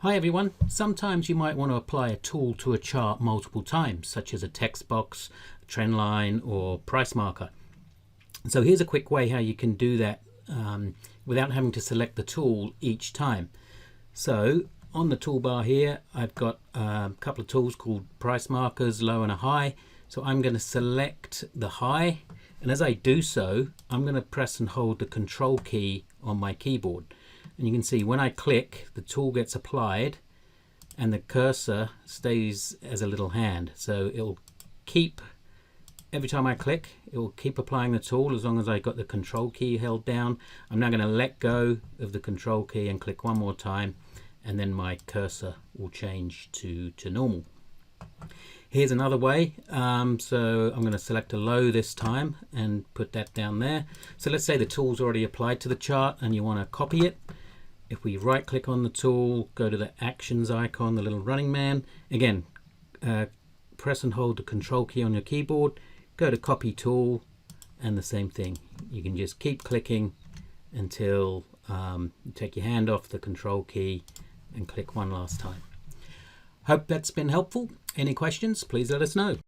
Hi everyone. Sometimes you might want to apply a tool to a chart multiple times, such as a text box, a trend line, or price marker. So here's a quick way how you can do that without having to select the tool each time. So on the toolbar here, I've got a couple of tools called price markers, low and a high. So I'm going to select the high, and as I do so, I'm going to press and hold the control key on my keyboard. And you can see when I click, the tool gets applied and the cursor stays as a little hand. So it'll keep, every time I click, it will keep applying the tool as long as I got the control key held down. I'm now going to let go of the control key and click one more time, and then my cursor will change to normal. Here's another way. So I'm going to select a low this time and put that down there. So let's say the tool's already applied to the chart and you want to copy it. If we right click on the tool, go to the actions icon, the little running man, again, press and hold the control key on your keyboard, go to copy tool, and the same thing. You can just keep clicking until you take your hand off the control key and click one last time. Hope that's been helpful. Any questions, please let us know.